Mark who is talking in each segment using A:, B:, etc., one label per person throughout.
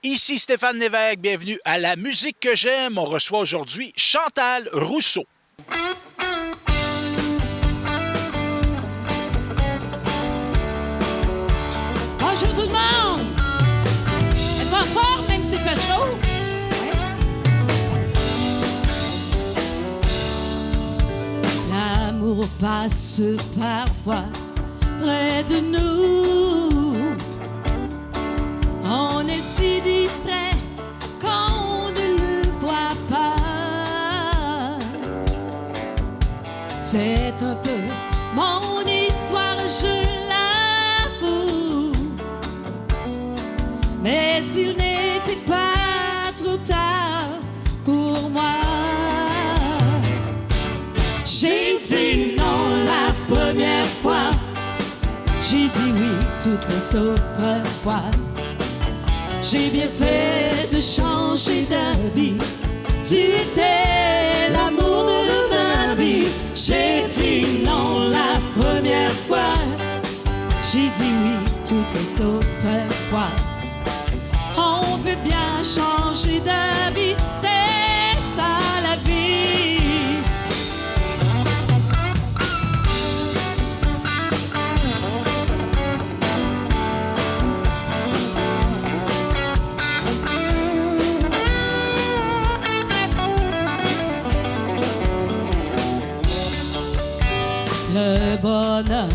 A: Ici Stéphane Lévesque, bienvenue à La musique que j'aime. On reçoit aujourd'hui Chantal Rousseau.
B: Bonjour tout le monde! Êtes-vous en forme, même s'il fait chaud? L'amour passe parfois près de nous. On est si distrait qu'on ne le voit pas. C'est un peu mon histoire, je l'avoue. Mais il n'était pas trop tard pour moi. J'ai dit non la première fois. J'ai dit oui toutes les autres fois. J'ai bien fait de changer d'avis. Tu étais l'amour de ma vie. J'ai dit non la première fois. J'ai dit oui toutes les autres fois. On peut bien changer d'avis, c'est ça la vie. Le bonheur,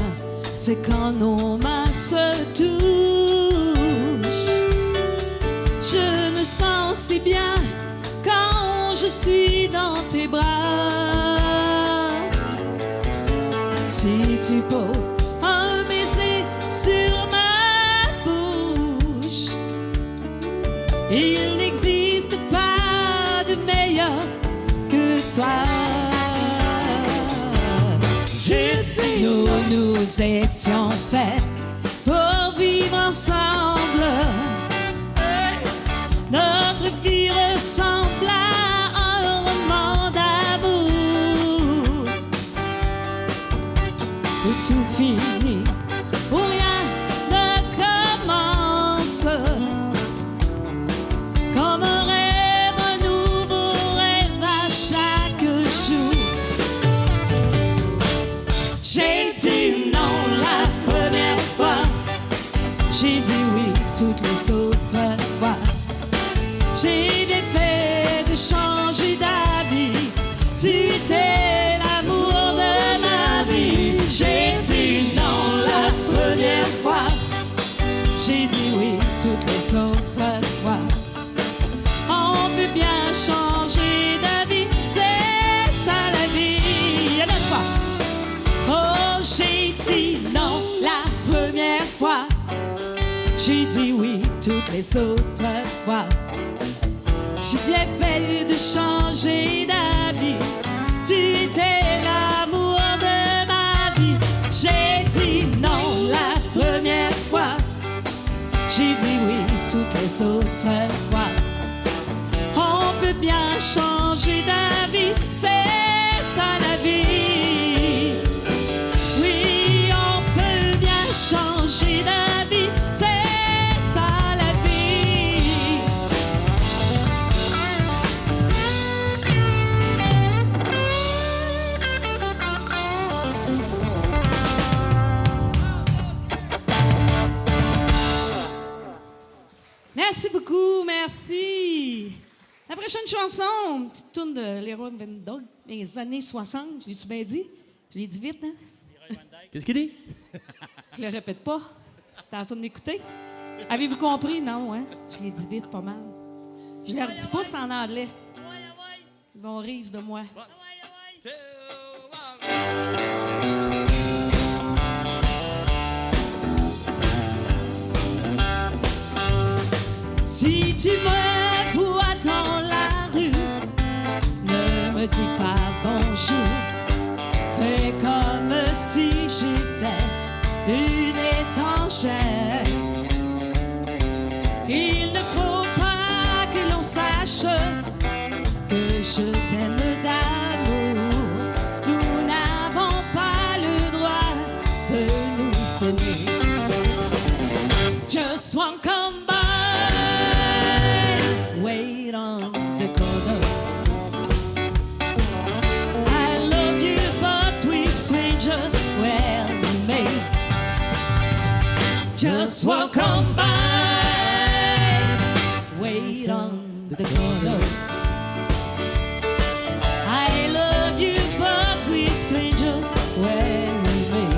B: c'est quand nos mains se touchent. Je me sens si bien quand je suis dans tes bras. Si tu poses un baiser sur ma bouche, il n'existe pas de meilleur que toi. Nous étions faits pour vivre ensemble. Notre vie ressemble à un roman d'amour où tout finit, où rien ne commence. Comme un rêve, un nouveau rêve à chaque jour. J'ai dit non la première fois. J'ai dit oui toutes les autres fois. J'ai bien fait de changer d'avis. Tu étais l'amour de ma vie. J'ai dit non la première fois. J'ai dit oui toutes les autres fois. On peut bien changer d'avis, c'est ça la vie. Une autre fois. Oh, j'ai dit non la première fois. J'ai dit oui toutes les autres fois. J'ai bien fait de changer d'avis. Tu étais l'amour de ma vie. J'ai dit non la première fois. J'ai dit oui toutes les autres fois. On peut bien changer d'avis, c'est ça la vie. Oui, on peut bien changer d'avis, c'est ça la vie. Merci beaucoup, merci. La prochaine chanson, une petite tourne de Leroy Van Dyke, des années 60. Je l'ai-tu bien dit? Je l'ai dit vite, hein?
C: Qu'est-ce qu'il dit?
B: Je le répète pas. T'as entendu m'écouter? Avez-vous compris? Non, hein? Je l'ai dit vite, pas mal. Je leur dis pas, c'est en anglais. Ils vont rire de moi. Si tu me vois dans la rue, ne me dis pas bonjour. Fais comme si j'étais une étrangère. Il ne faut pas que l'on sache que je t'aime d'amour. Nous n'avons pas le droit de nous aimer. Just one come by. Just walk on by. Wait on the corner. I love you, but we're strangers when we meet.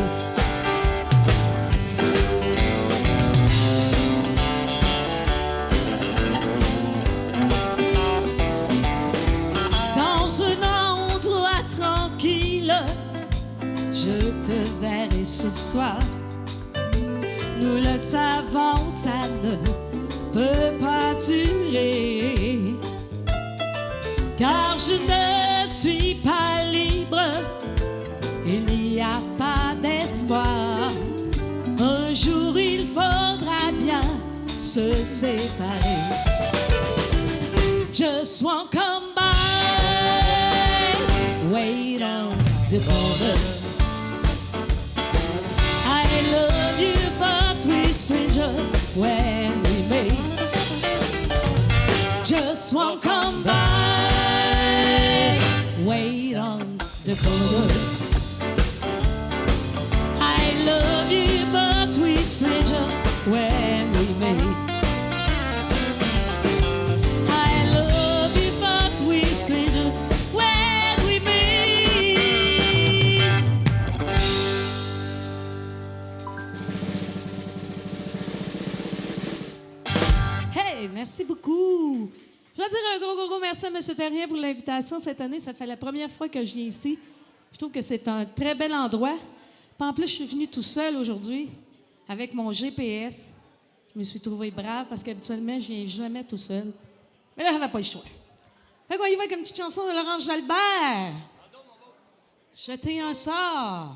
B: Dans un endroit tranquille, je te verrai ce soir. Nous le savons, ça ne peut pas durer. Car je ne suis pas libre, il n'y a pas d'espoir. Un jour il faudra bien se séparer. Just won't come by. Wait on the corner. I love you, but we're strangers when we meet. Just won't come by. Wait on the corner. I love you, but we're strangers when we meet. I love you, but we're strangers when we meet. Hey, merci beaucoup. Je veux dire un gros merci à M. Terrien pour l'invitation cette année. Ça fait la première fois que je viens ici. Je trouve que c'est un très bel endroit. Puis en plus, je suis venue tout seul aujourd'hui avec mon GPS. Je me suis trouvée brave parce qu'habituellement, je viens jamais tout seul. Mais là, j'avais pas le choix. Fait qu'on y va avec une petite chanson de Laurence Jalbert. Jeter un sort.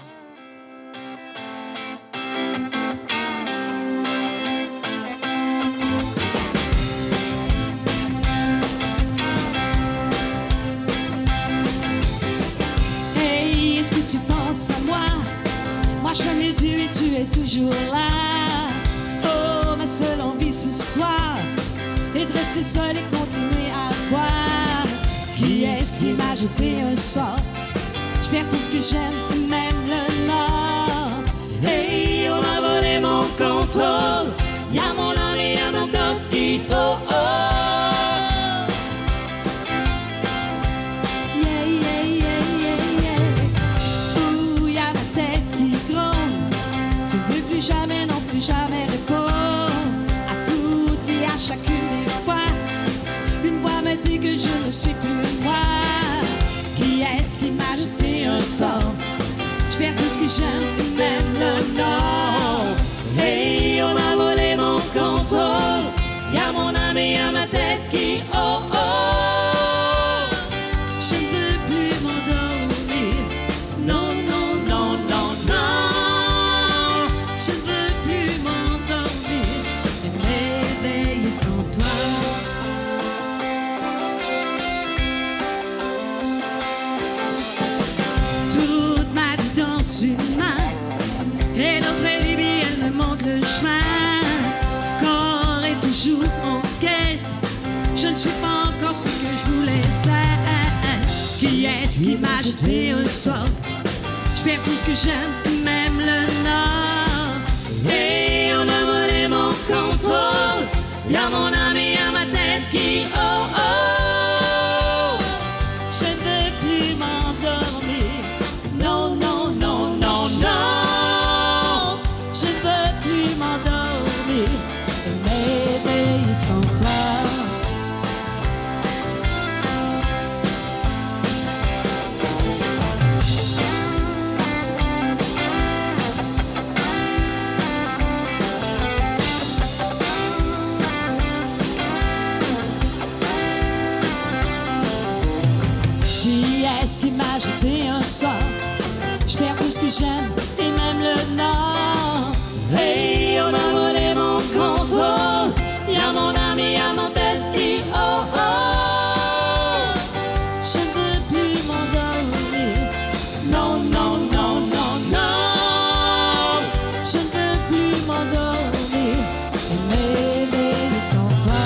B: Hey, est-ce que tu penses à moi? Moi, je fais mes yeux et tu es toujours là. Oh, ma seule envie ce soir est de rester seule et continuer à boire. Qui est-ce qui m'a jeté un sort? Je perds tout ce que j'aime, même le nord. Hey, on a volé mon contrôle. Y'a mon âme et y'a mon corps qui oh oh. Yeah, yeah, yeah, yeah, yeah. Ouh, y'a ma tête qui gronde. Tu veux plus jamais, non plus jamais répondre à tous et à chacune des fois. Une voix me dit que je ne suis plus moi. Qui est-ce qui m'a jeté un sort? Je perds tout ce que j'aime, même le nom. Hey, on a volé mon contrôle. Y'a mon âme et y'a ma tête qui oh oh. Je ne veux plus m'endormir. Non, non, non, non, non. Je ne veux plus m'endormir et m'éveiller sans toi. Toute ma vie dans une main et l'autre est libre, elle me montre le chemin. Corps est toujours en quête. Je ne suis pas encore ce que je voulais être. Qui est-ce qui m'a jeté un sort? Je perds tout ce que j'aime, même le nord. Et on a volé mon contrôle. Y'a mon âme et y'a ma tête qui oh oh. Je ne veux plus m'endormir. Non, non, non, non, non. Je ne veux plus m'endormir et m'éveiller sans toi. Qui est-ce qui m'a jeté un sort? Je perds tout ce que j'aime et même le nord. Hey, on a volé mon contrôle. Y'a mon âme et y'a ma tête qui oh oh. Je ne veux plus m'endormir. Non, non, non, non, non. Je ne veux plus m'endormir et m'éveiller sans toi.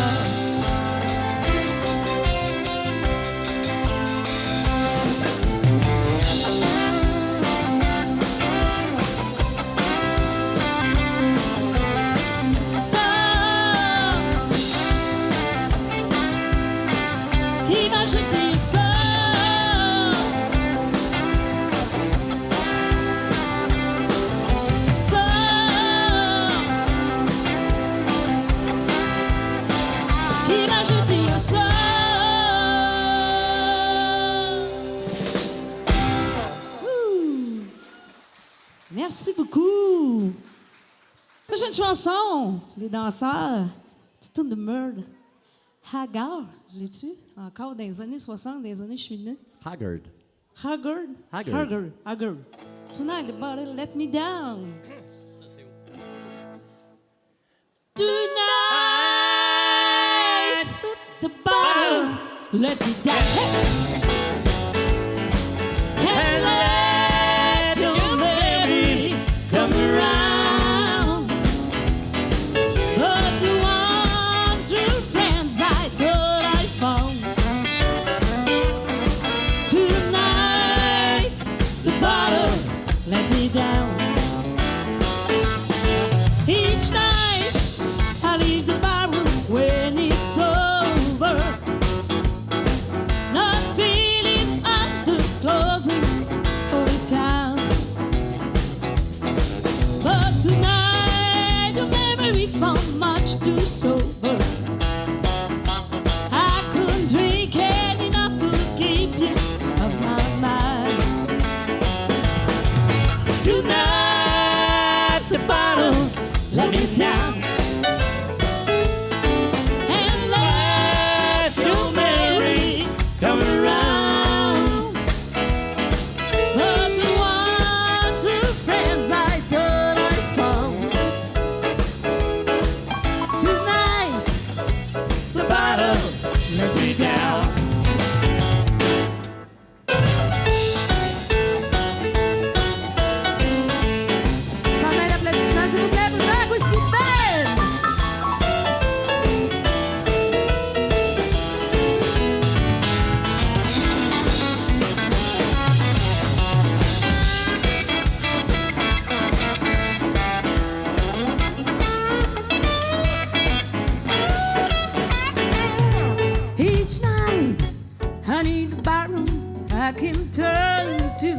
B: Prochaine chanson, les danseurs. Petite tourne de Murd. Haggard, je l'ai-tu? Encore dans les années 60, dans les années je suis née.
C: Haggard.
B: Haggard? Haggard. Tonight the bottle let me down. Tonight the bottle let me down. And let your memory come around. But the one true friends I thought I found. Tonight the bottle let me down. Each night I leave the barroom when it's over, not feeling under closing or town. But tonight the memory found much too sober. I couldn't drink enough to keep you on my mind. Tonight the bottle let me down. And let your memories come around. But the one true friends I thought I found. Tonight the bottle let me down. Pas mal d'applaudissements, s'il vous plaît, pour Black Whiskey Band. Each night I need a barroom I can turn to.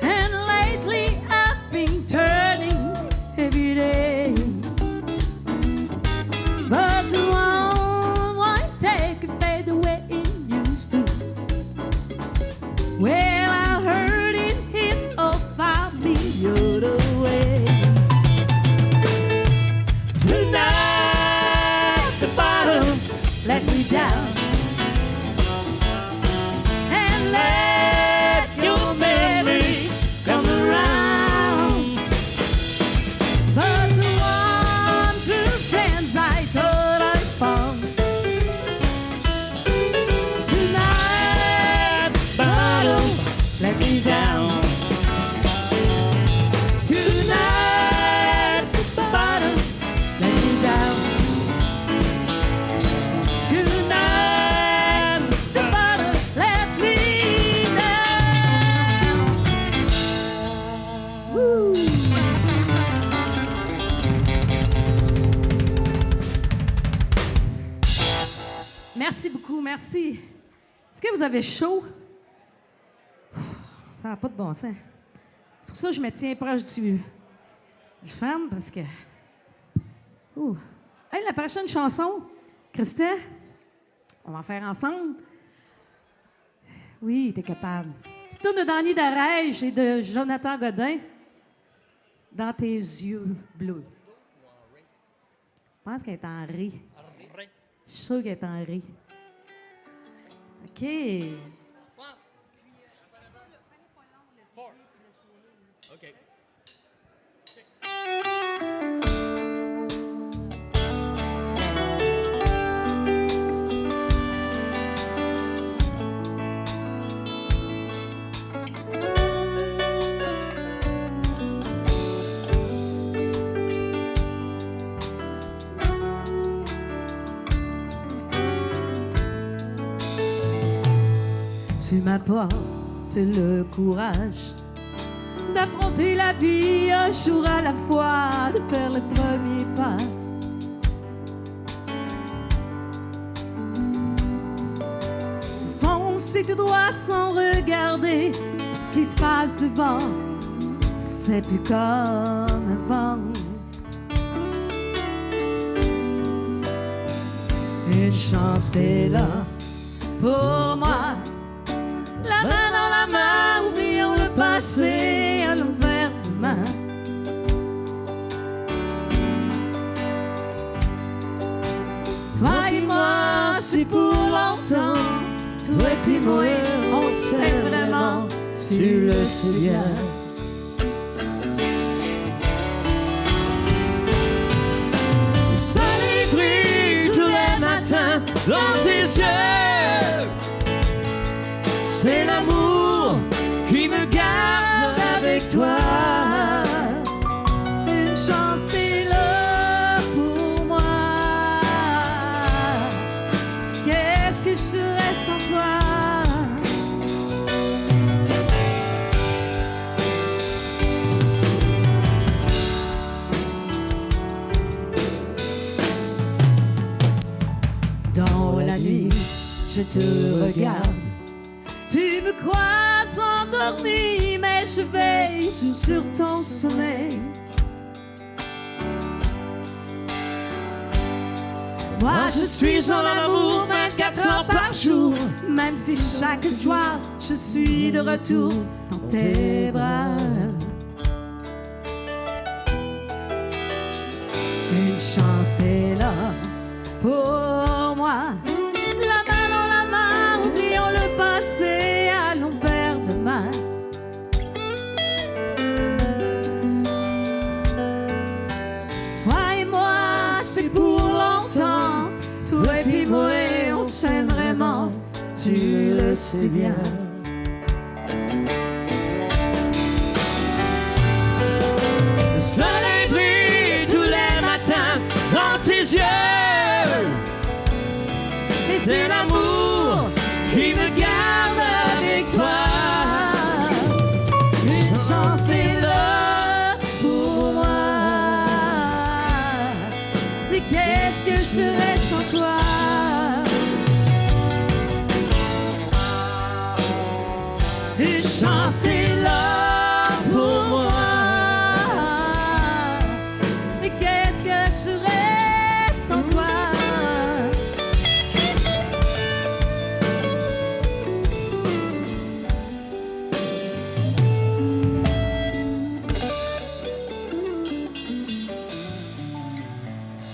B: And lately I've been turning every day. But the one won't take a fade the way it used to. Well, I heard it hit off 5 million ways. Tonight the bottom let me down. And let your memory come around. But the one true friends I thought I found. Tonight the bottom let me down. Tonight the bottom let me down. Tonight the bottom let me down. Woo. Merci beaucoup, merci. Est-ce que vous avez chaud? Ça n'a pas de bon sens. C'est pour ça que je me tiens proche du fan, parce que... Ouh. Hey, la prochaine chanson, Christin, on va en faire ensemble. Oui, t'es capable. Tu tournes de Danny Darèche et de Jonathan Godin, Dans tes yeux bleus. Je pense qu'elle est en riz. Je suis sûre qu'elle est en riz. OK. Tu m'apportes le courage d'affronter la vie un jour à la fois, de faire le premier pas. Foncer tout droit sans regarder ce qui se passe devant, c'est plus comme avant. Une chance t'es là pour moi. La main dans la main, oublions le passé à l'envers de main. c'est pour longtemps. Toi et puis moi, on s'aime vraiment, tu le sais bien. Le soleil brille tous les matins dans tes yeux. C'est l'amour qui me garde avec toi. Une chance, t'es là pour moi. Qu'est-ce que je ferais sans toi? Dans la nuit, je te regarde. Tu me crois endormi, mais je veille sur ton sommeil. Moi, je suis en amour 24 heures par jour, même si chaque soir, je suis de retour dans tes bras. Une chance, t'es là pour moi. La main dans la main, oublions le passé, allons vers demain. Toi et moi, c'est pour longtemps. Toi et puis moi, on s'aime vraiment, tu le sais bien. Le soleil brille tous les matins dans tes yeux. Et c'est l'amour qui me garde avec toi. Une chance, t'es là pour moi. Mais qu'est-ce que je ferais sans toi? Une chance, t'es là pour moi. Mais qu'est-ce que je ferais sans toi?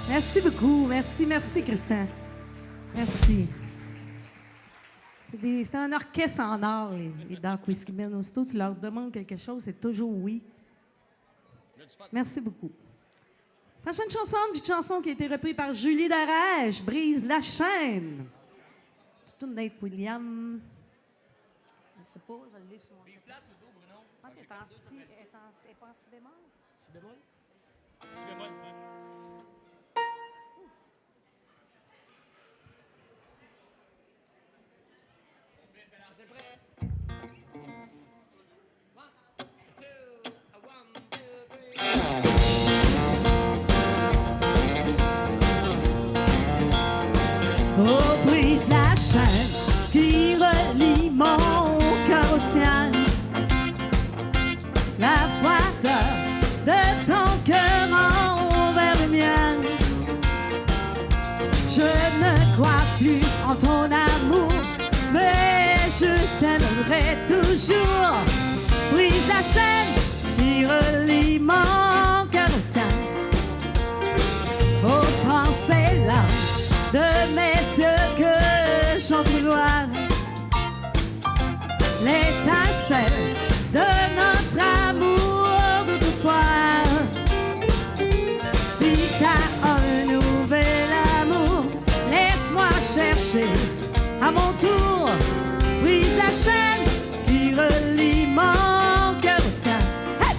B: Merci beaucoup. Merci, Christian. Merci. C'est un orchestre en or, les Dark Whiskey Men. Aussitôt, tu leur demandes quelque chose, c'est toujours oui. Merci beaucoup. Prochaine chanson, une petite chanson qui a été reprise par Julie Darèche, Brise la chaîne. C'est une Nate Williams. Je ne sais pas, je l'ai sur mon... B-flat ou do, Bruno? Je pense qu'elle est en si... Elle est pas en si bémol? Si bémol? Si bémol, oui. Oh, brise la chaîne qui relie mon cœur au tien. La froideur de ton cœur envers le mien. Je ne crois plus en ton amour, mais je t'aimerai toujours. Brise la chaîne qui relie mon cœur au tien. Oh, pensez là de mes yeux que j'entrevois l'étincelle de notre amour d'autrefois. Si t'as un nouvel amour, laisse-moi chercher à mon tour. Brise la chaîne qui relie mon cœur au tien. Hey!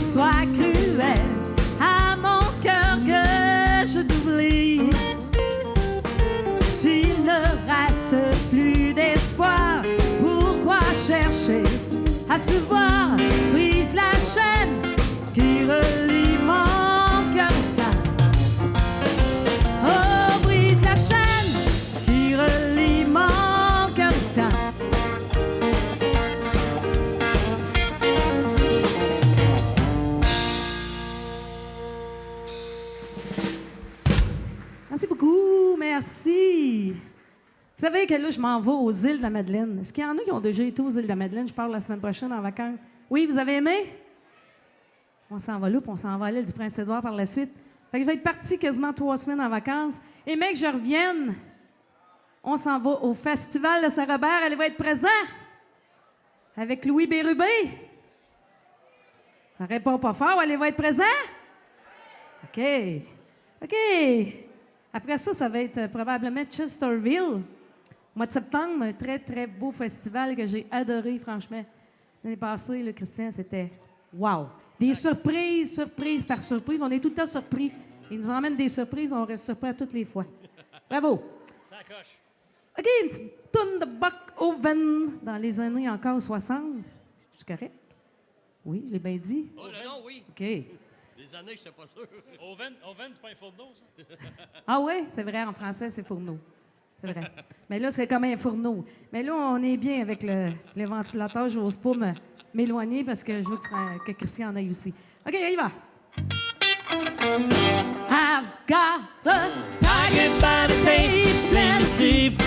B: Sois cruel à mon cœur que je t'oublie. S'il ne reste plus d'espoir, pourquoi chercher à se voir? Brise la chaîne qui relie mon cœur au tien. savez que là, je m'en vais aux îles de la Madeleine. Est-ce qu'il y en a qui ont déjà été aux îles de la Madeleine? Je pars la semaine prochaine en vacances. Oui, vous avez aimé? On s'en va là, puis on s'en va à l'île du Prince-Édouard par la suite. Fait que je vais être partie quasiment 3 semaines en vacances. Et mec, je revienne. On s'en va au Festival de Saint-Robert. Elle va être présente avec Louis Bérubé. Ça répond pas fort. Elle va être présente? OK. OK. Après ça, ça va être probablement Chesterville. Au mois de septembre, un très, très beau festival que j'ai adoré, franchement. L'année passée, le Christian, c'était wow. Des surprises, surprises par surprise. On est tout le temps surpris. Ils nous emmènent des surprises, on reste surpris à toutes les fois. Bravo. Ça coche. OK, une petite toune de Buck Oven dans les années encore 60. C'est correct? Oui, je l'ai bien dit.
C: Oh non, oui.
B: OK.
C: Des années, je sais pas sûr.
D: Oven, c'est pas un fourneau, ça?
B: Ah oui, c'est vrai, en français, c'est fourneau. C'est vrai. Mais là, c'est comme un fourneau. Mais là, on est bien avec le ventilateur. Je n'ose pas m'éloigner parce que je veux que Christian en aille aussi. OK, on y va. I've got a tiger by the tail, plenty sheep.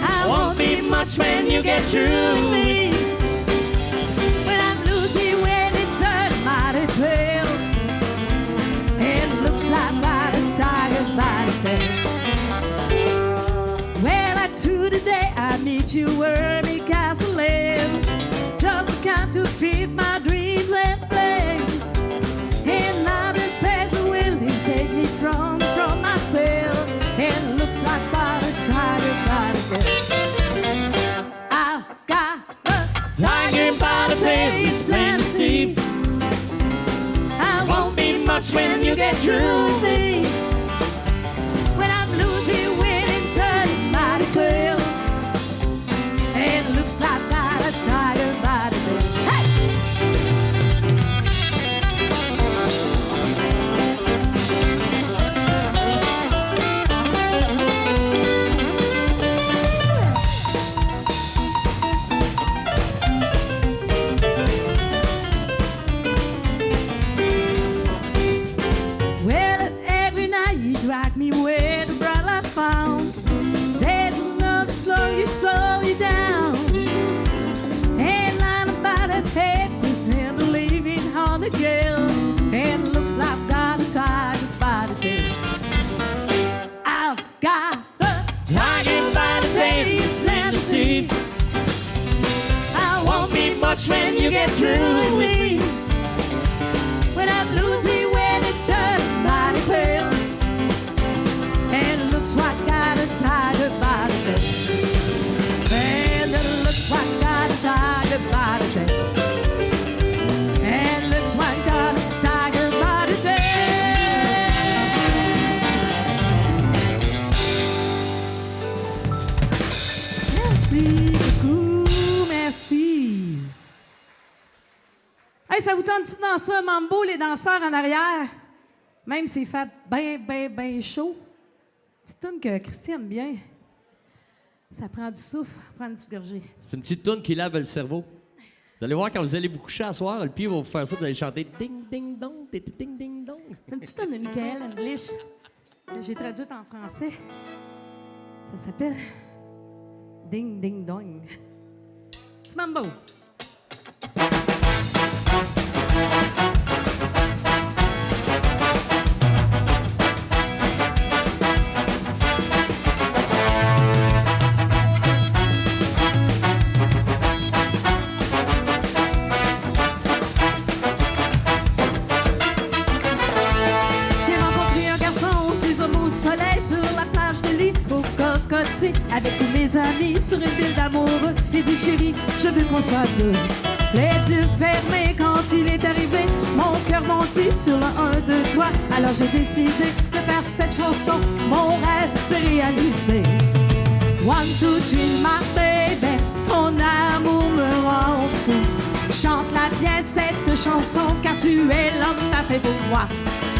B: I won't be much when you get through me. When I'm losing, when it turns mighty pale, it looks like by the tiger by the tail. Well, I do today, I need you where me castle live, just to come to feed my dreams and play. And I've been patient, will he take me from myself? It looks like by the tiger by the tail. I've got a tiger by the tail, it's plain to see. I won't be much when you get through me. When I'm losing, winning, turning mighty pale. It looks like by the tiger by the tail. Hey! Drag me where the bright light found. There's another slow you down. And line about that papers and leaving on the gale. And looks like got a tiger by the tail. I've got a tiger by the tail, it's meant to see. I won't be much when you get through with me. When I'm losing, when it turns mighty pale. And looks like got a tiger by the tail. And it looks like got a tiger by the tail. And looks like got a tiger by the tail. Merci beaucoup, merci. Hey, ça vous tente-tu de danser un mambo, les danseurs en arrière? Même s'il fait bien chaud. C'est une tune que Christian aime bien. Ça prend du souffle, prend une petite gorgée.
C: C'est une petite toune qui lave le cerveau. Vous allez voir quand vous allez vous coucher à soir, le pied va vous faire ça, vous allez chanter ding ding dong, ding ding dong.
B: C'est une petite tune de Michael English que j'ai traduite en français. Ça s'appelle Ding Ding Dong. Petit mambo. Soleil sur la plage de l'île au cocotier avec tous mes amis sur une ville d'amoureux. J'ai dit chérie, je veux qu'on soit deux. Les yeux fermés quand il est arrivé, mon cœur bondit sur le 1, 2, 3. Alors j'ai décidé de faire cette chanson, mon rêve s'est réalisé. 1, 2, 3, my baby, ton amour me rend fou. Chante-la bien cette chanson car tu es l'homme parfait pour moi.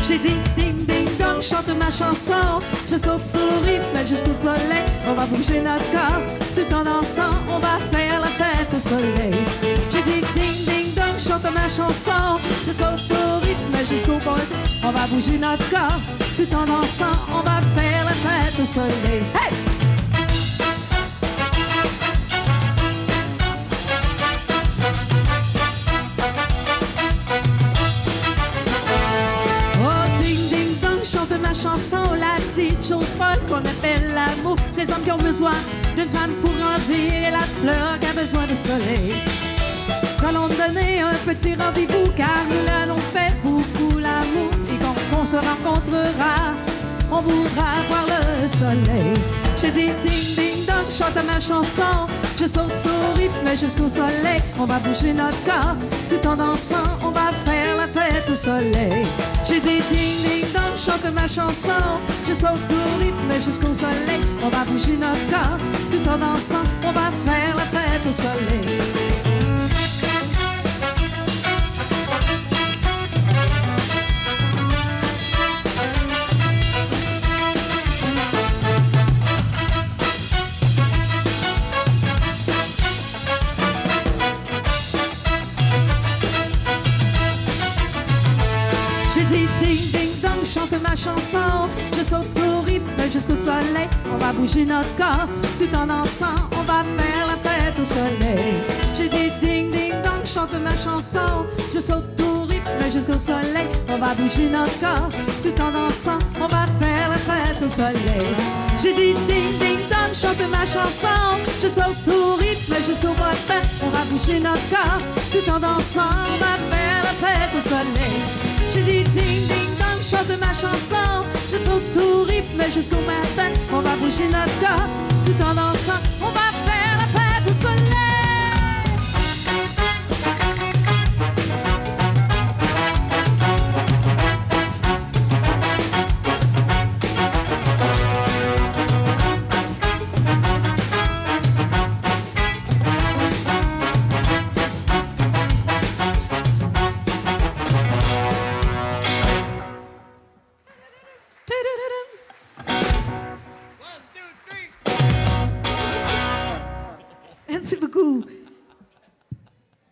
B: J'ai dit ding ding dong, chante ma chanson. Je saute au rythme jusqu'au soleil. On va bouger notre corps tout en dansant. On va faire la fête au soleil. J'ai dit ding ding dong, chante ma chanson. Je saute au rythme jusqu'au bout. On va bouger notre corps tout en dansant. On va faire la fête au soleil. Hey! chose folle qu'on appelle l'amour. Ces hommes qui ont besoin d'une femme pour grandir et la fleur qui a besoin de soleil. Qu'allons donner un petit rendez-vous car nous l'allons faire beaucoup l'amour. Et quand on se rencontrera, on voudra voir le soleil. J'ai dit ding ding dong, chante ma chanson. Je saute au rythme jusqu'au soleil. On va bouger notre corps tout en dansant. On va faire la fête au soleil. J'ai dit ding ding dong, chante ma chanson. Je saute au rythme jusqu'au soleil. On va bouger notre corps tout en dansant. On va faire la fête au soleil. J'ai dit ding ding dong, chante ma chanson. Je saute au rythme jusqu'au soleil. On va bouger notre corps tout en dansant. On va faire la fête au soleil. J'ai dit ding ding dong, chante ma chanson. Je saute au rythme jusqu'au soleil. On va bouger notre corps tout en dansant. On va faire la fête au soleil. J'ai dit ding ding dong, chante ma chanson. Je saute au rythme jusqu'au matin. On va bouger notre corps tout en dansant. On va faire la fête au soleil. J'ai dit ding ding dong, chante ma chanson. Je saute au rythme jusqu'au matin. On va bouger notre corps tout en dansant. On va faire la fête au soleil. Merci beaucoup.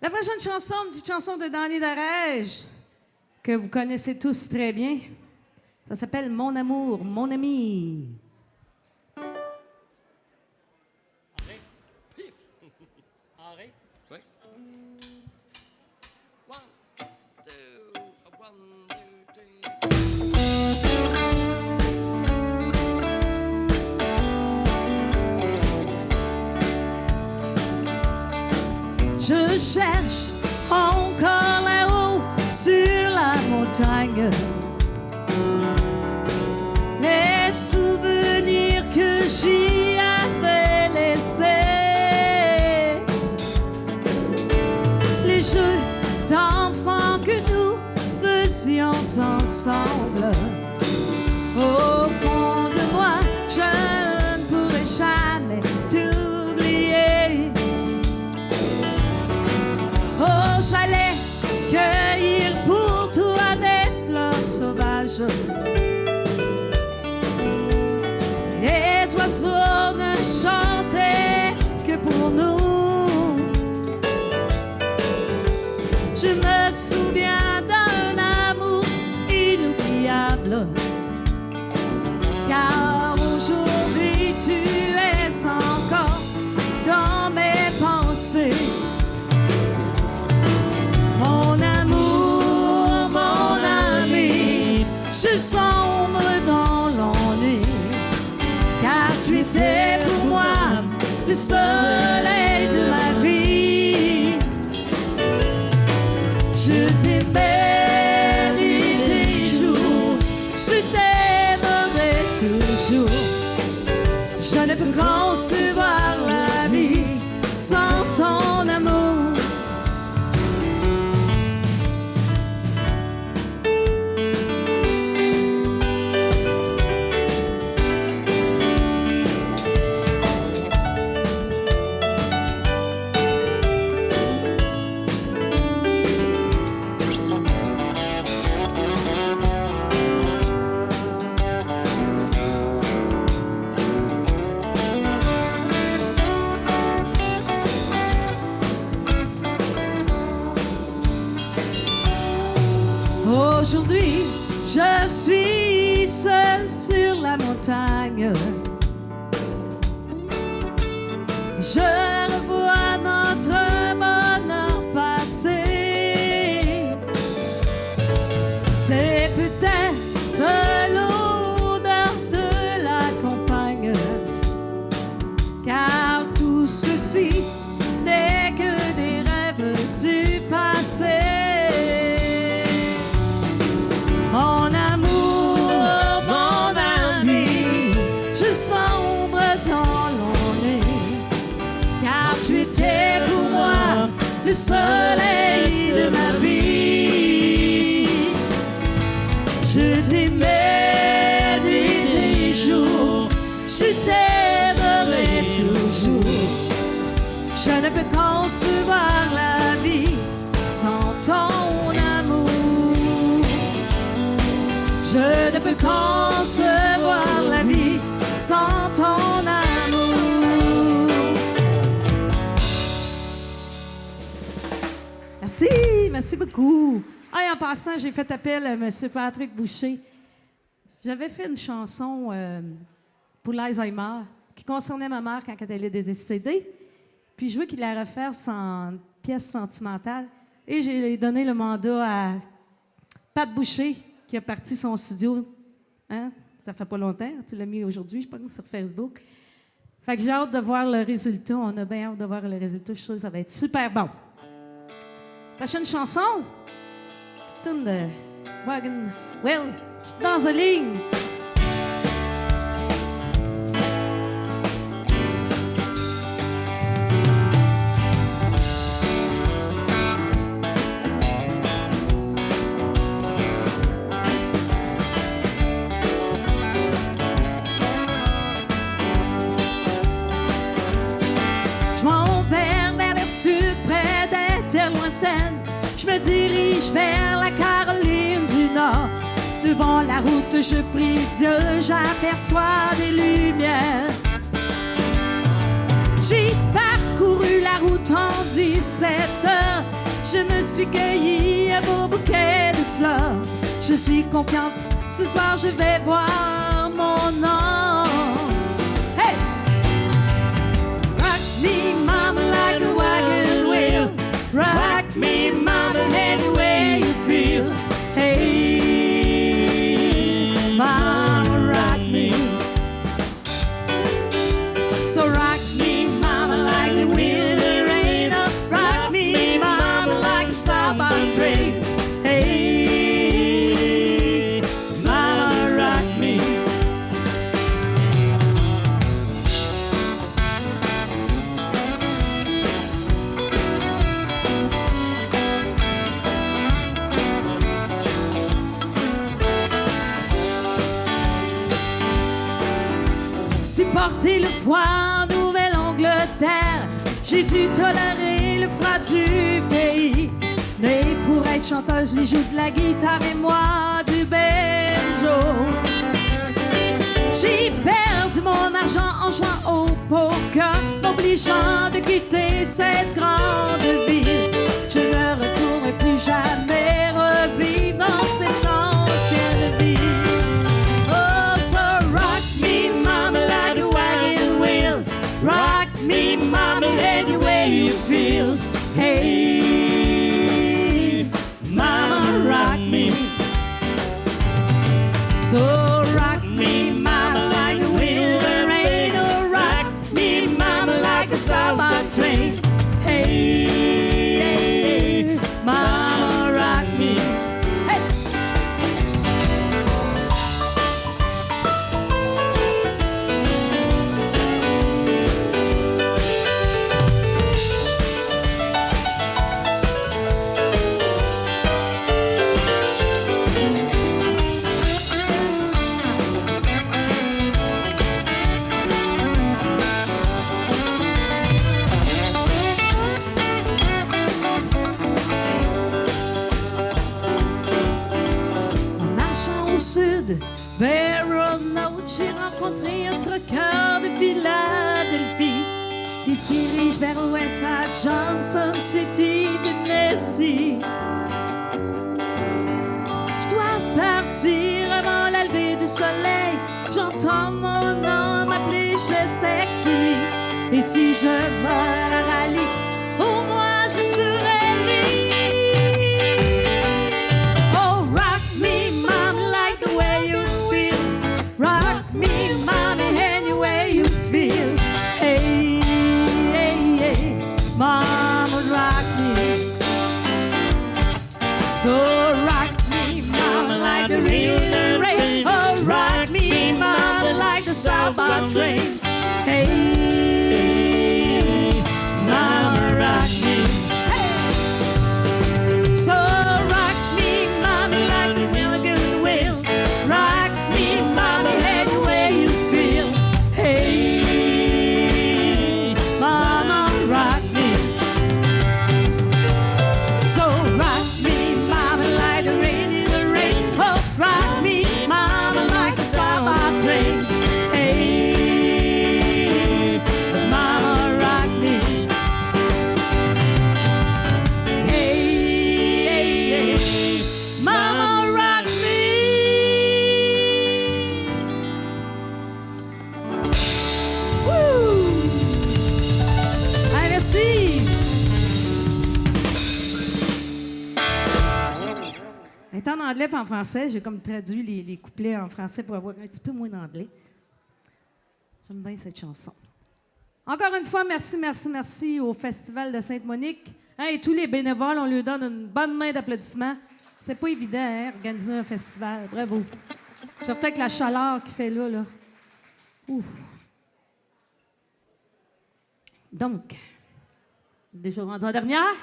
B: La prochaine chanson, une petite chanson de Danny Darège, que vous connaissez tous très bien. Ça s'appelle Mon amour, mon ami.
D: Henri?
C: Oui. One, two, three.
B: Je cherche encore là-haut sur la montagne les souvenirs que j'y avais laissés, les jeux d'enfants que nous faisions ensemble. Au fond de moi, je ne pourrai jamais t'oublier. Oh, j'allais cueillir pour toi des fleurs sauvages. Les oiseaux ne chantaient que pour nous. Je me souviens d'un amour inoubliable, car aujourd'hui tu es encore dans mes pensées. Mon amour, mon ami, je sombre dans l'ennui, car tu étais pour moi le soleil de ma vie. Je t'aimais nuit et jour, je t'aimerai toujours. Je ne peux concevoir la vie sans ton amour. Aujourd'hui, je suis seule sur la montagne. Je revois notre bonheur passé. C'est peut-être l'odeur de soleil de ma vie. Je t'aimais nuit et jour, je t'aimerai toujours. Je ne peux concevoir la vie sans ton amour. Je ne peux concevoir la vie sans ton amour. Merci, merci beaucoup. Ah, et en passant, j'ai fait appel à M. Patrick Boucher. J'avais fait une chanson pour l'Alzheimer qui concernait ma mère quand elle est décédée. Puis je veux qu'il la refasse en pièce sentimentale. Et j'ai donné le mandat à Pat Boucher, qui a parti son studio. Hein? Ça fait pas longtemps. Tu l'as mis aujourd'hui, je pense, sur Facebook. Fait que j'ai hâte de voir le résultat. On a bien hâte de voir le résultat. Je suis sûre que ça va être super bon. Prochaine chanson. Petite tourne de Wagon Wheel. Je danse de ligne. Je m'en vais vers les sud, près des terres lointaines. Je me dirige vers la Caroline du Nord. Devant la route, je prie Dieu, j'aperçois des lumières. J'ai parcouru la route en 17 heures. Je me suis cueilli un beau bouquet de fleurs. Je suis confiante, ce soir je vais voir mon nom. Hey! Rock me, mama, like a wagon wheel. Rock me, mama, any way you feel. Hey, mama, rock me. So rock me, mama, like the wheel in rain. Rock me, mama, like a southbound train. Hey, mama, rock me. Supporter le froid en Nouvelle-Angleterre, j'ai dû tolérer le froid du pays. Mais pour être chanteuse, lui joue de la guitare et moi du banjo. J'ai perdu mon argent en jouant au poker, m'obligeant de quitter cette grande ville. Je ne retournerai plus jamais revivre dans cette ancienne ville. Oh, so rock me, mama, like a wagon wheel. Rock me, mama, any way you feel. Hey, mama, rock me. So rock me, mama, like a wheel in rain. Oh, rock me, mama, like a southbound train. Hey, mama, rock me. Hey. En marchant au sud, vers Roanoke, j'ai rencontré un trucker de Philadelphie. Il se dirige vers l'ouest à Johnson City, Tennessee. Je dois partir avant la levée du soleil. J'entends mon nom m'appeler, je sais que c'est lui. Et si je meurs à Raleigh, au moins je serai lui. Oh, rock me, mama, like the way you feel. Rock me, mama, any way you feel. Hey, hey, hey, mama, rock me. So rock me, mama, like the river rain. Oh, rock me, mama, like the southbound train. Hey, mama, rock me. Hey. est en anglais et en français. J'ai comme traduit les couplets en français pour avoir un petit peu moins d'anglais. J'aime bien cette chanson. Encore une fois, merci au Festival de Sainte-Monique. Hein, et tous les bénévoles, on leur donne une bonne main d'applaudissements. C'est pas évident, hein, organiser un festival. Bravo. Surtout avec la chaleur qu'il fait là. Ouf. Donc, déjà rendu en dernière?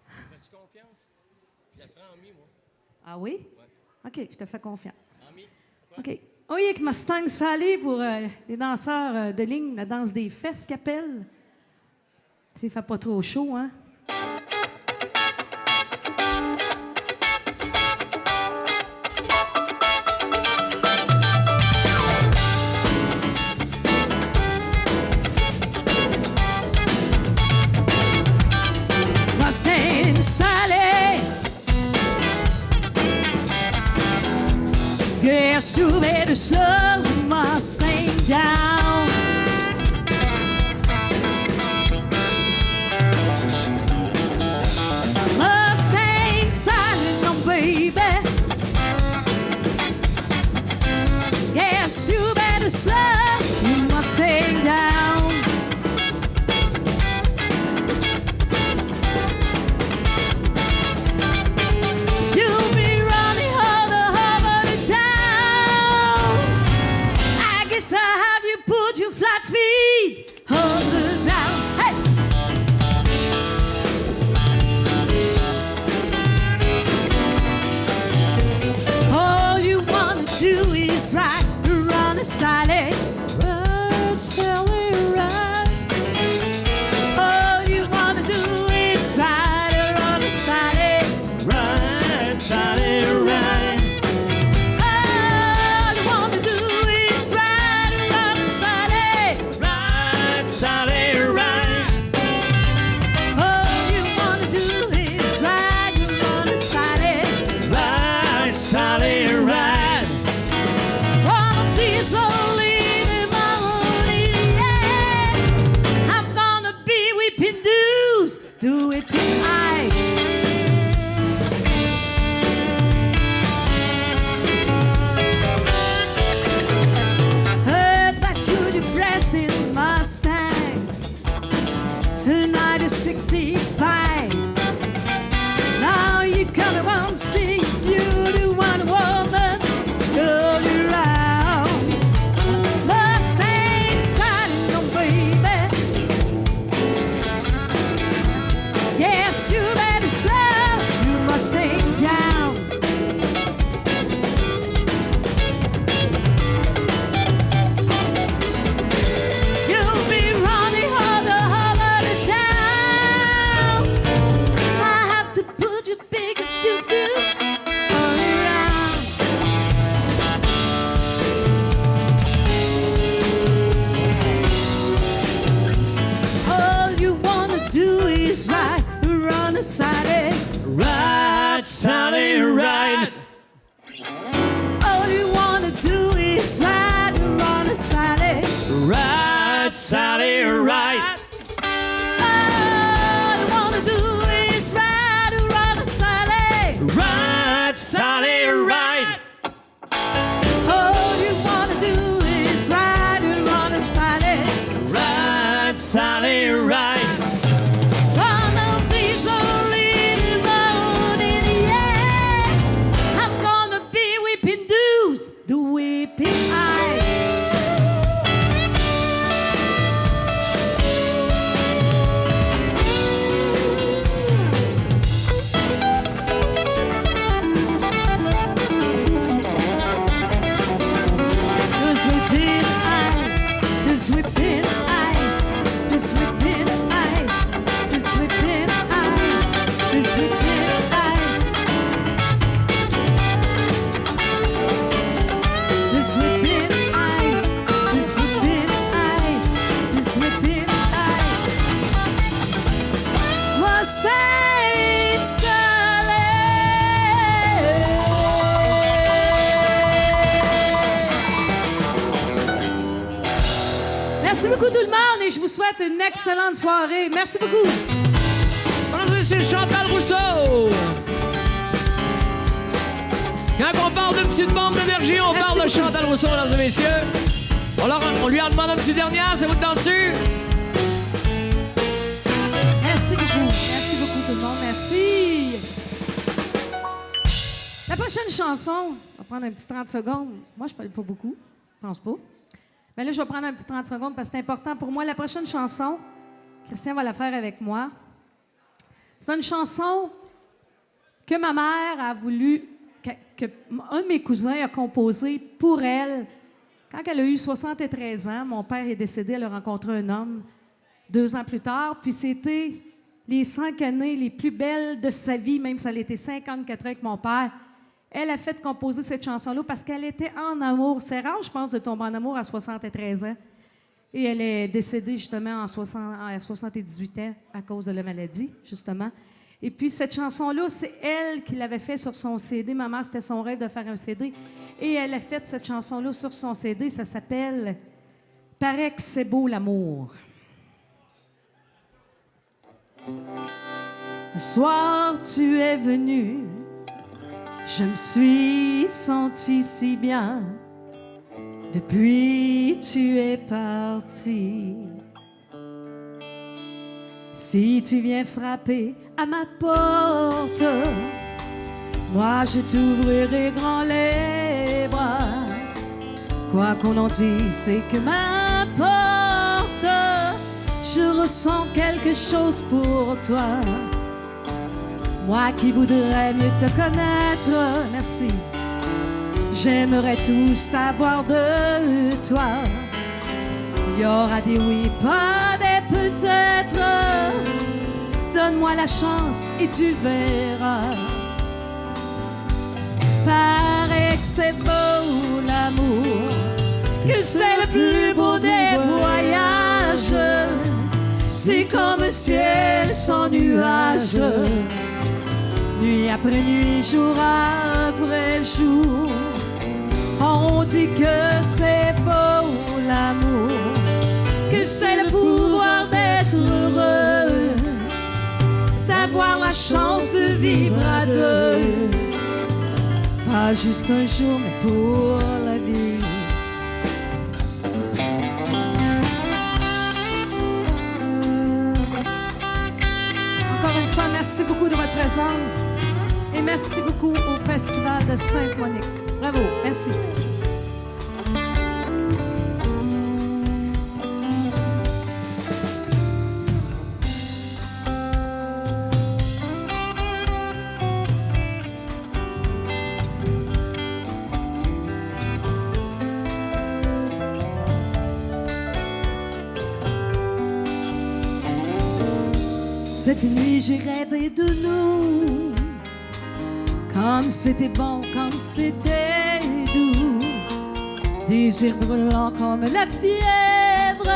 C: Fais-tu confiance? Je te prends en mi, moi.
B: Ah oui?
C: Ouais.
B: OK, je te fais confiance.
C: En mi.
B: OK. Oh, il y a que Mustang Sally pour les danseurs de ligne, la danse des fesses qu'ils appellent. Tu sais, il fait pas trop chaud, hein? Mustang Sally, guess you better slow the Mustang down. Mustang Sally, no baby, guess you better slow the Mustang down. I have you put your flat feet on the ground. Hey! All you wanna do is ride, run a Sally, run, Sally, run. All you wanna do is ride, run a Sally, run, Sally, run. All you wanna do is ride. Do it tonight. Back to the breast in Mustang, 1965. Now you come around, see you the one woman, girl you round. Mustang Sally, no baby. Yes, you better slow your Mustang down. You'll be running all over the town. I have to put you big if you still all around. All you wanna do is ride. Run a Sally, ride, Sally, ride. All you wanna do is ride, run a Sally, ride, Sally, ride. All you wanna do is ride, run a Sally, ride, Sally, ride. All you wanna do is ride, run a Sally, ride, Sally, ride. The weeping eyes. The sweeping eyes, the sweeping eyes, the sweeping eyes, the sweeping eyes, the sweeping eyes. The sweeping eyes, the sweeping eyes, the sweeping eyes. Mustang Sally. Merci beaucoup tout le monde et je vous souhaite une excellente soirée. Merci beaucoup.
C: Bonjour, c'est Chantal Rousseau. parle d'une petite bombe d'énergie, on parle de Chantal Rousseau, mesdames et messieurs. On lui en demande un petit dernier, ça vous tente dessus?
B: Merci beaucoup tout le monde, merci. La prochaine chanson, on va prendre un petit 30 secondes. Moi, je parle pas beaucoup, je pense pas. Mais là, je vais prendre un petit 30 secondes parce que c'est important pour moi. La prochaine chanson, Christian va la faire avec moi. C'est une chanson que ma mère a voulu, que un de mes cousins a composé pour elle. Quand elle a eu 73 ans, mon père est décédé, elle a rencontré un homme 2 ans plus tard, puis c'était les 5 années les plus belles de sa vie, même si elle était 54 ans avec mon père. Elle a fait composer cette chanson-là parce qu'elle était en amour. C'est rare, je pense, de tomber en amour à 73 ans. Et elle est décédée justement à 78 ans à cause de la maladie, justement. Et puis cette chanson-là, c'est elle qui l'avait fait sur son CD. Maman, c'était son rêve de faire un CD. Et elle a fait cette chanson-là sur son CD. Ça s'appelle « Paraît que c'est beau l'amour ». Un soir, tu es venu, je me suis sentie si bien. Depuis, tu es parti. Si tu viens frapper à ma porte, moi je t'ouvrirai grand les bras. Quoi qu'on en dise, c'est que m'importe, je ressens quelque chose pour toi. Moi qui voudrais mieux te connaître, merci. J'aimerais tout savoir de toi. Il y aura des oui, pas des peut-être. Donne-moi la chance et tu verras. Paraît que c'est beau l'amour, que c'est le plus beau des voyages. C'est comme un ciel sans nuages, nuit après nuit, jour après jour. On dit que c'est beau l'amour, que c'est le pouvoir d'être heureux, d'avoir la chance de vivre à deux. Pas juste un jour, mais pour la vie. Encore une fois, merci beaucoup de votre présence et merci beaucoup au Festival de Sainte-Monique. Bravo, merci. Cette nuit, j'ai rêvé de nous, comme c'était bon, comme c'était doux. Désir brûlant comme la fièvre,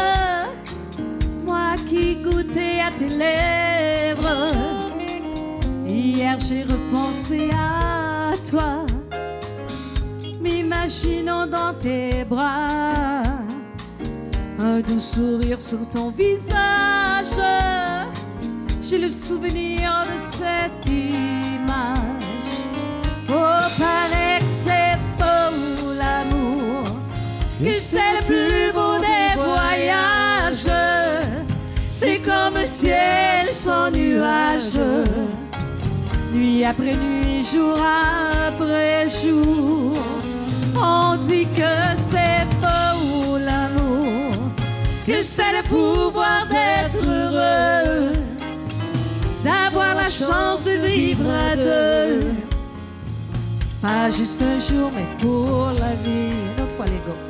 B: moi qui goûtais à tes lèvres. Hier, j'ai repensé à toi, m'imaginant dans tes bras, un doux sourire sur ton visage. J'ai le souvenir de cette image. Oh, paraît que c'est beau l'amour, que c'est le plus beau des voyages. C'est comme un ciel sans nuages, nuit après nuit, jour après jour. On dit que c'est beau l'amour, que c'est le pouvoir d'être heureux, d'avoir la chance de vivre à deux. Pas juste un jour, mais pour la vie. Une autre fois, les gars.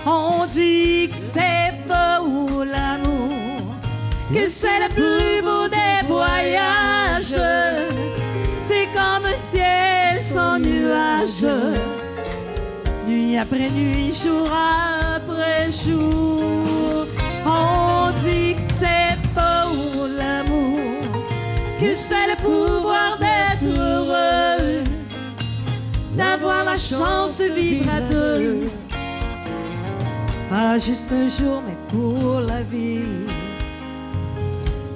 B: On dit que c'est beau l'amour, que c'est le plus beau des voyages. C'est comme un ciel sans nuages, nuit après nuit, jour après jour. On dit que c'est beau l'amour, que c'est le pouvoir d'être heureux, d'avoir la chance de vivre à deux. Pas juste un jour, mais pour la vie.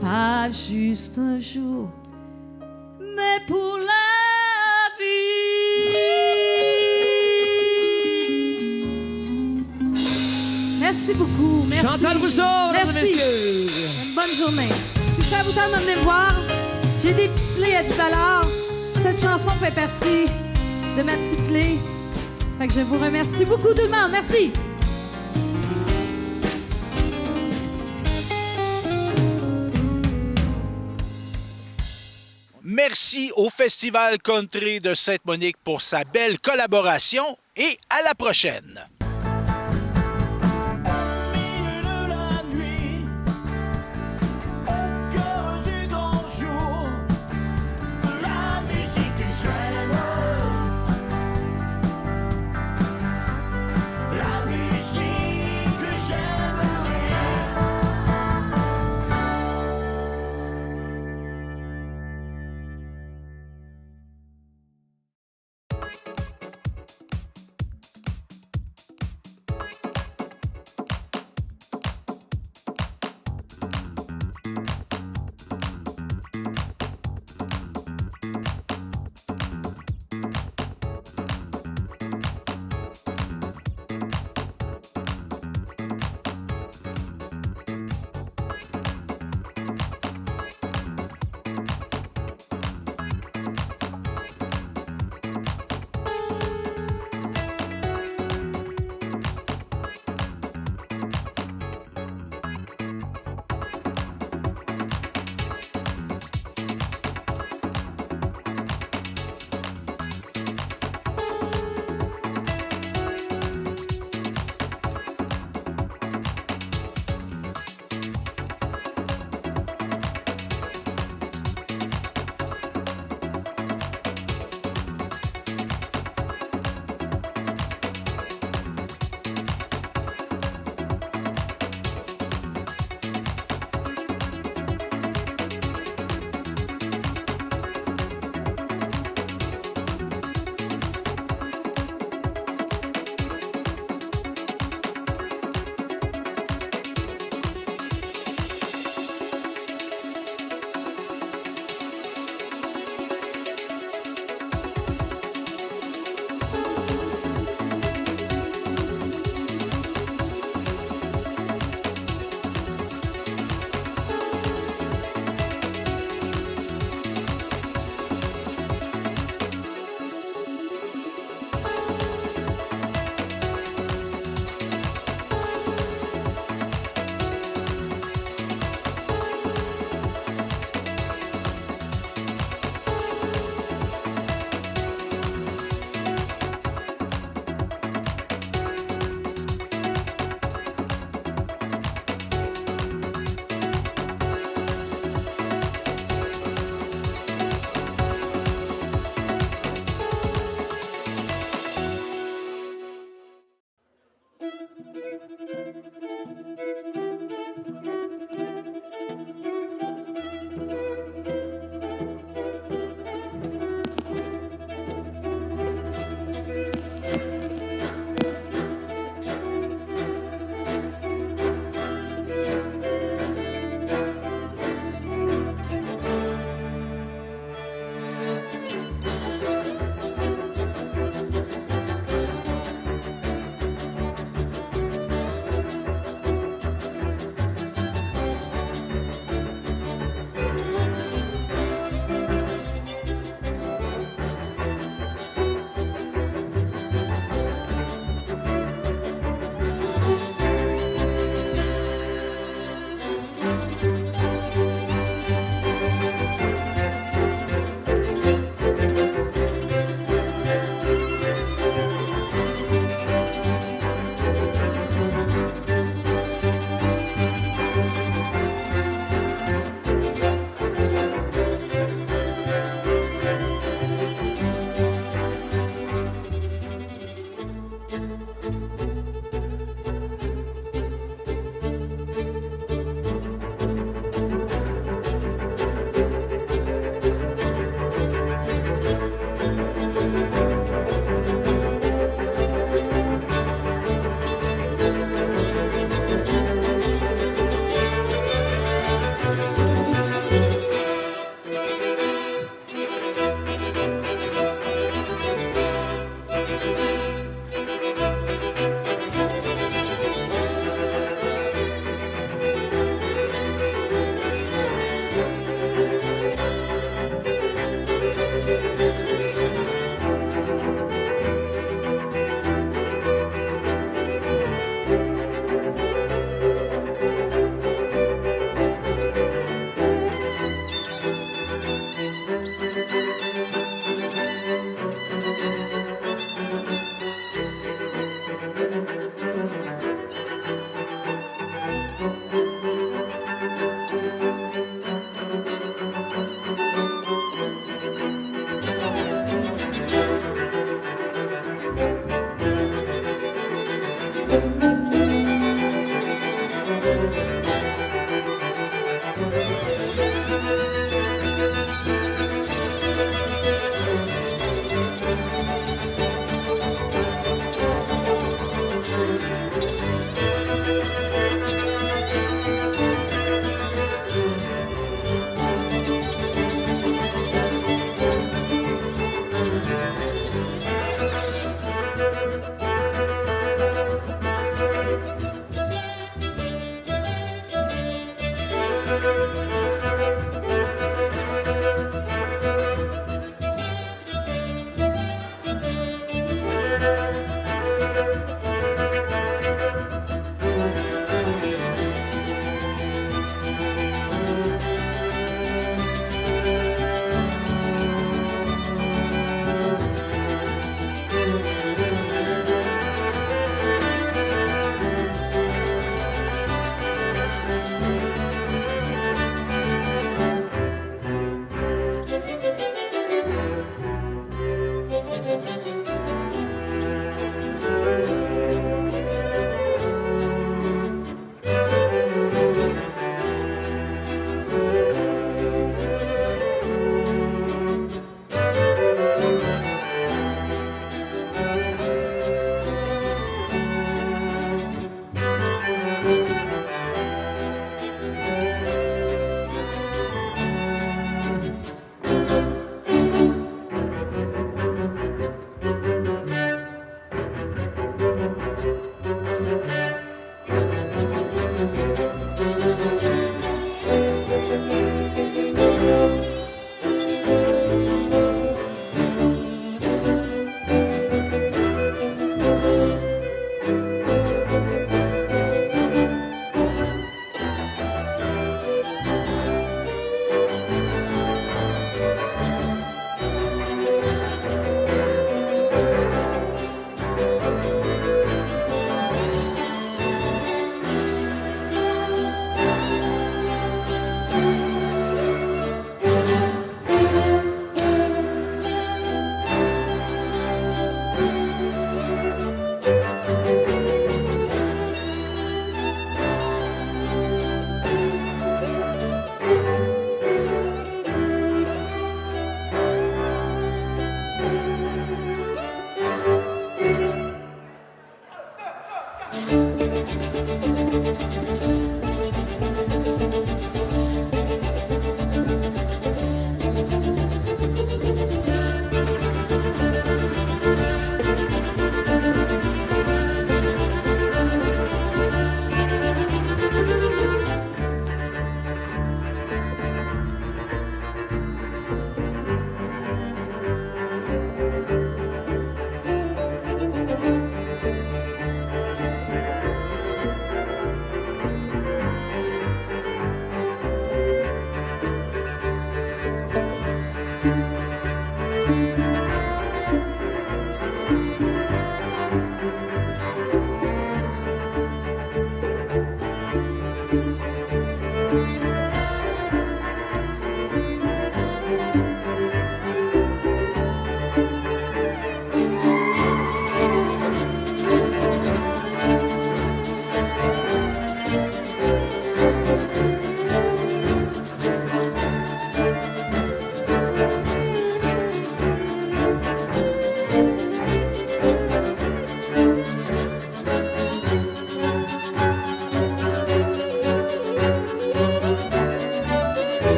B: Pas juste un jour, mais pour la vie. Merci beaucoup. Merci.
C: Chantal Rousseau, mesdames et
B: Merci.
C: messieurs.
B: Une bonne journée. Si ça vous tente de venir me voir, j'ai des petites clés à 10 $. Cette chanson fait partie de ma petite clé. Fait que je vous remercie beaucoup tout le monde. Merci.
A: Merci au Festival Country de Sainte-Monique pour sa belle collaboration et à la prochaine.